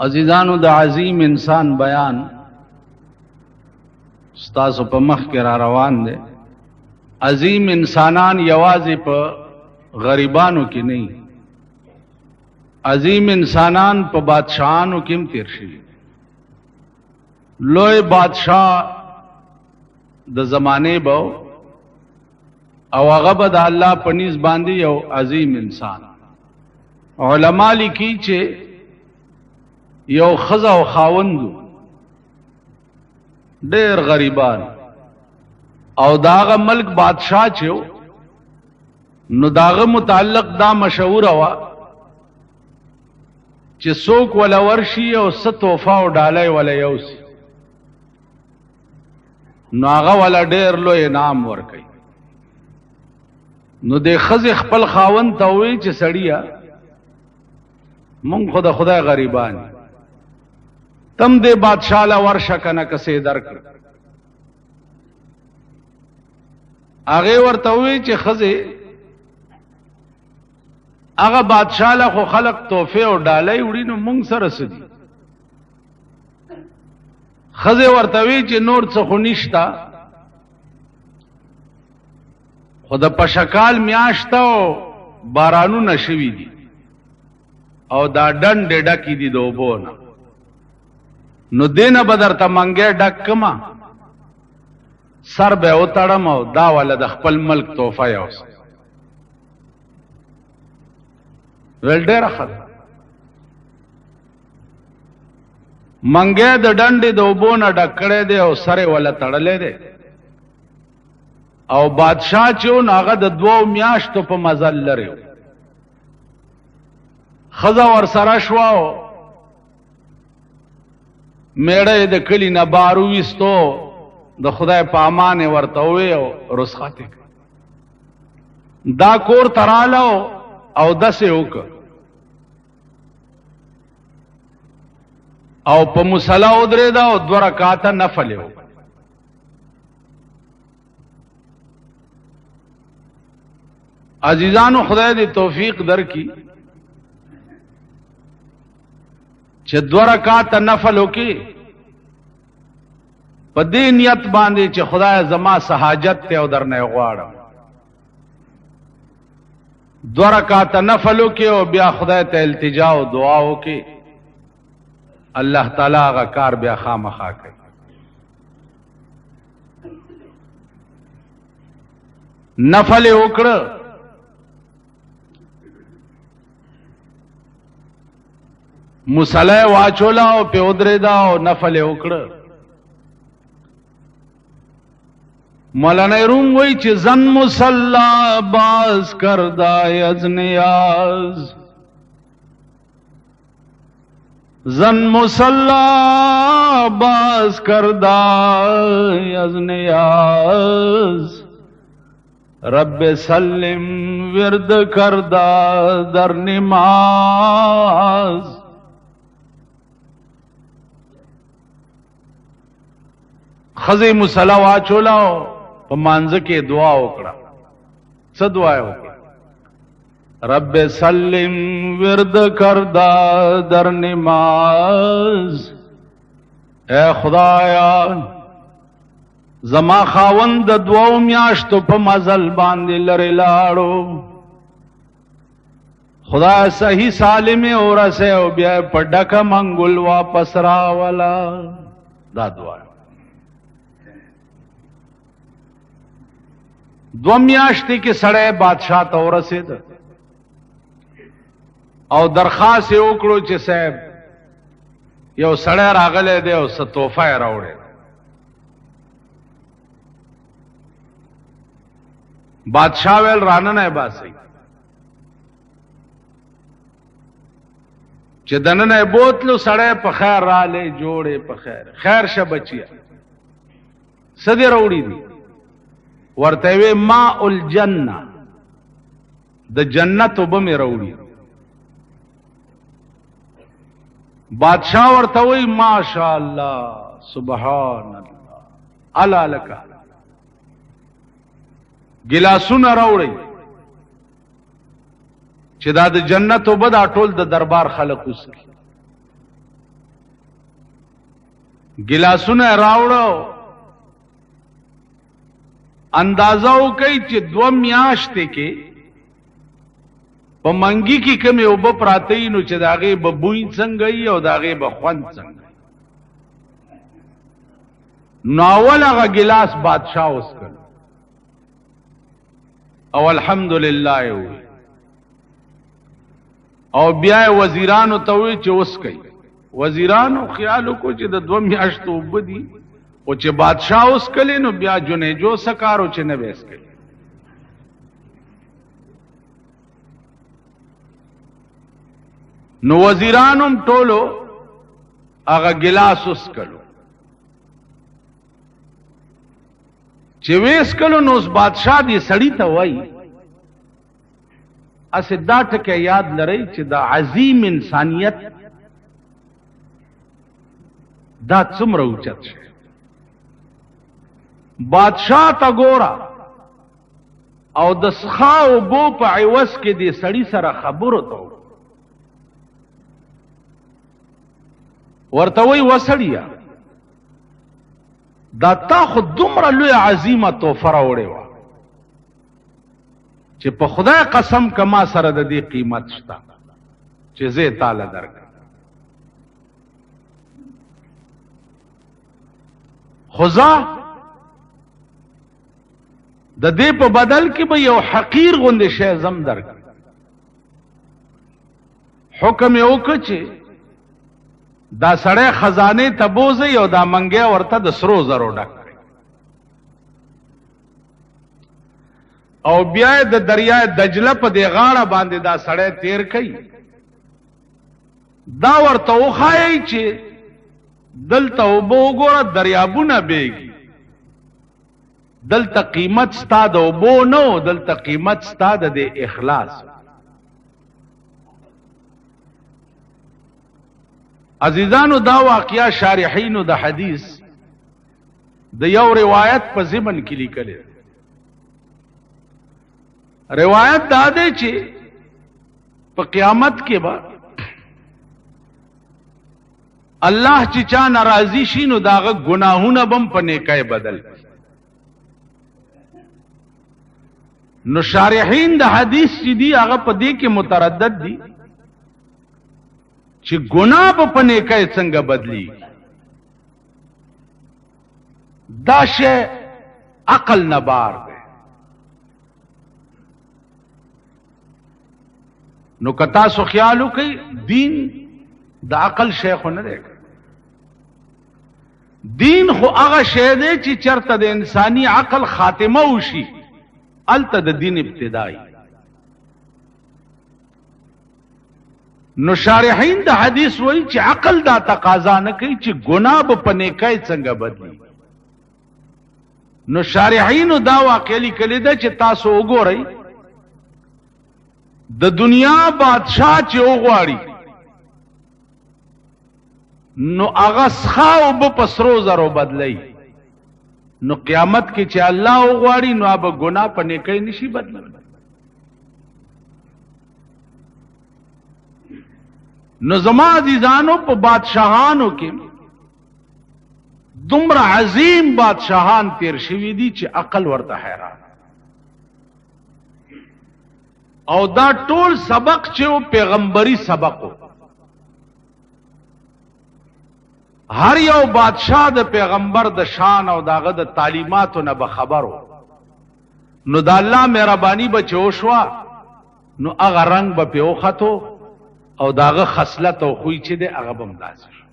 عزیزانو د عظیم انسان بیان ستاسو په مخ کې را روان دی. عظیم انسانان یوازې په غریبانو کې نه، عظیم انسانان په بادشاہانو کې هم تیر شي. لوی بادشاہ د زمانه بو او هغه به د الله په نيز باندې یو عظیم انسان. علما لیکي چې یو خزا او خاوند ډېر غریبان او داغه ملک بادشاہ چې نو داغه متعلق دا مشهور وا چې څوک ولا ورشي او ست توفا او ډالای ولا یوسي نو هغه ولا ډېر لوی انعام ورکي. نو د خزې خپل خاوند ته وی چې سړیا مونږ خو د خدای غریبان تم دې بادشاہ لا ورشه کنه کسې درکړ. هغه ورته وی چې خزې هغه بادشاہ لا خو خلق توفه او ډالۍ وړي نو مونږ سره سدي. خزې ورته وی چې نور څه خو نشتا، خود پشکال میاشتا او بارانو نشوي دي او دا ډنډ ډکی دي دوبونه، نو دینه بدر ته منګه ډک کما سر به او تړم او دا ول د خپل ملک توفه یوس. ول ډېر خط منګه د ډنډې دوبونه ډکړې دي او سره ول تړلې دي او بادشاہ چون هغه د 2 میاشتو په مزل لري. خزا ور سره شواو میړه د کلی نه بارو وستو د خدای په امان ورته وي او رسخت دا کور ترالو او دسه وک او په مصلا ودرې دا او 2 رکعات نفل وک. عزیزانو خدای دې توفیق درکړي چې 2 رکعات نفل وکي په دې نیت باندې چې خدای زما سہاجت ته او درنه غواړم. 2 رکعات نفل وکي او بیا خدای ته التجا او دعا وکي، الله تعالی هغه کار بیا خامخا کوي. نفل وکړه مصلی واچولا او په ودرې دا او نفل وکړه. مولانا روم وای چې زن مصلا باز کردای از نیاز، زن مصلا باز کردای از نیاز، رب سلم ورد کردا در نماز. خزی مصلا واچولاو په مانځ کې دعا وکړه. څه دعا وکړه؟ رب سلم ورد کردا در نماز، اے خدایا زما خاوند د 2 میاشتو په مزل باندې لری لاړو، خدا صحیح سالم اورسه او بیا په ډکه منګل واپس راولا. دا دعا 2 میاشتې کې سړی بادشاہ ته ورسېد او درخواست وکړو چې صاحب یو سړی راغلی دی او څه تحفه یې راوړی. بادشاہ ویل راننه باسي چې دننه بوتلو سړی په خیر رااله جوړې په خیر خیر شه بچیا سدي راوړي دي ورته وی ماء الجنه د جنت وب مې راوړي. بادشاہ ورته وی ماشاء الله سبحان الله الا لك ګلاسونه راوړي چې دا د جنت وب دا ټول د دربار خلق وسکي. ګلاسونه راوړو اندازه وکړئ چې 2 میاشتې کې په منګي کې کومې اوبه پراته وي نو چې د هغې به بوی څنګه وي او د هغې به خوند څنګه وي. نو اول هغه ګلاس بادشاه وڅښل او الحمدلله یې وویل او بیا یې وزیرانو ته وویل چې وڅښئ. وزیرانو خیال وکړو چې د 2 میاشتو اوبه دي او چې بادشاه وڅښلې نو بیا جنیجو څه کار و چې نه به یې څښلې. نو وزیرانو هم ټولو هغه ګلاس وڅښلو چې ویې څښلو نو اوس بادشاه دې سړي ته وایي اسې دا ټکی یاد لرئ چې د عظیم انسانیت دا څومره اوچت شي. بادشاہ ته ګوره او د څښا اوبو په عوض کې دې سړي سره خبرو ته ورته وایي وسړیه دا تا خو دومره لویه عظیمه تحفه راوړې وه چې په خدای قسم که ما سره د دې قیمت شته چې زه یې تاله درکړم. خو زه د دې په بدل کې به یو حقیر غوندې شی زم درکړم. حکم یې وکړ چې دا سړی خزانې ته بوځئ او دا منګی ورته د سرو زرو ډک کړئ او بیا یې د دریای دجله په دې غاړه باندې دا سړی تیر کړي. دا ورته وښایئ چې دلته اوبه وګوره دریابونه بیږي، دلته قیمت ستا د اوبو نه و، دلته قیمت ستا د اخلاص. عزیزانو دا واقعیا شارحینو د حدیث د یو روایت په ضمن کې لیکل. روایت دا دی چې په قیامت کې به الله چې چا ناراضي شي نو داغه ګناهونه بم په نیکای بدل. نو شارحین د حدیث چې دی هغه په دې کې متردد دي چې ګناه په نیکای څنګه بدلی. دا شی عقل نه بار دی. نو که تاسو خیال وکئ دین د عقل شی خو نه دی. دین خو هغه شی دی چې چرته د انساني عقل خاتمه وشي الته د دین ابتدائی. نو شارحین د حدیث وایي چې عقل دا تقاضا نه کوي چې ګناه په نیکۍ څنګه بدلی. نو شارحینو دا واقعه لیکلې ده چې تاسو وګورئ د دنیا بادشاہ چې وغواړي نو هغه څښا اوبه په سرو زرو بدلی. نو قیامت کې چې الله وغواړي نو به ګناه په نیکۍ نشي بدلولی. نو زما عزیزانو په بادشاہانو کې دومره عظیم بادشاہان تیر شوي دي چې عقل ورته حیران. او دا ټول سبق چې و پیغمبري سبق و. هر یو بادشاہ د پیغمبر د شان او داغه د تعلیماتو نه به خبرو. نو د الله مهرباني به چې وشوه نو هغه رنگ به پې وختو او داغه خصلت او خوی چې دی هغه به همداسې شو.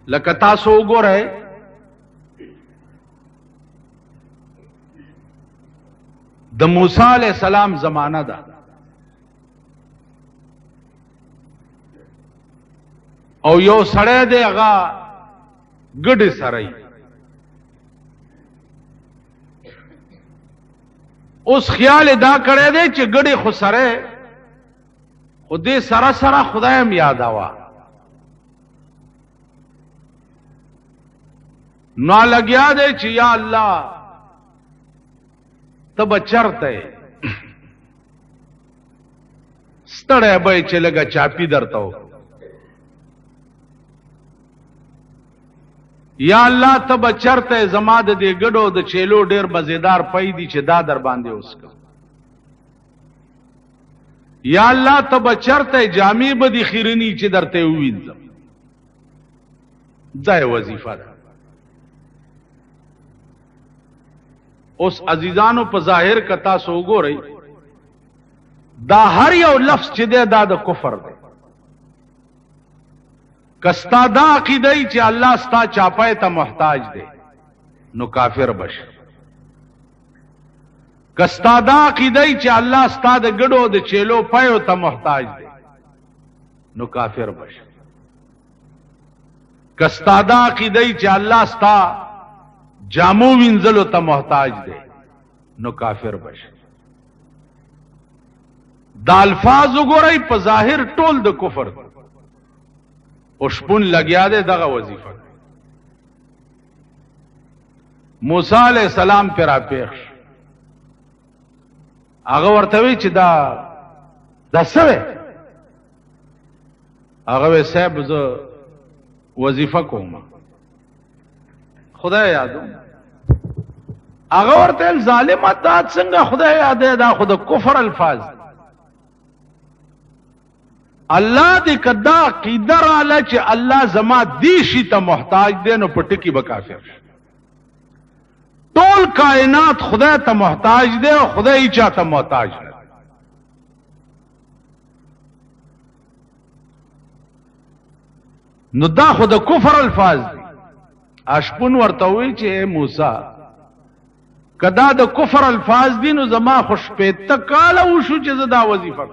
لکه تاسو وګورئ د موسی علیہ السلام زمانہ ده او یو سړی دی هغه ګډې سره اوس خیال دا کړی دی چې ګډې خو سره خو دې سره سره خدای هم یاداوه. نو لګیا دی چې یا الله ته به چرته ستړی به چې لږه چاپی درته وکړو. یا الله ته به چرته زما د دې ګډو د چیلو ډیر مزیدار پی دي چې دا در باندې وسکم. یا الله ته به چرته جامې به دي خیرنی چې درته ووینځم. دا وظیفه ده. اوس عزیزانو په ظاهر کتا سو وګورئ دا هر یو لفظ چې دی دا د کفر دی. کستا دا عقیده چې الله ستا چاپای ته محتاج دی نو کافر بش. کستا دا عقیده چې الله ستا د ګډو د چیلو پایو ته محتاج دی نو کافر بش. کستا دا عقیده چې الله ستا جامو وینځلو ته محتاج دی نو کافر بش. دا الفاظ وګورئ په ظاهر ټول د کفر دی او شپون لګیا دی دغه وظیفه. موسی علیہ السلام پر راپیښ هغه ورته وی چې دا څه هغه وی صاحب زه وظیفه کوم خدای یادوم. هغه ورته ظالمه دا څنګه خدای یاد دا خود کفر الفاظ. الله دې کدا عقیده رااله چې الله زما دې شي ته محتاج دی نو په ټکی به کافر شي. ټول کائنات خدای ته محتاج دی او خدای چا ته محتاج نه. نو دا خود کفر الفاظ دي. اشپون ورته وی چې موسی کدا د کفر الفاظ دي نو زما خوش په تکاله وشو چې زدا وظیفه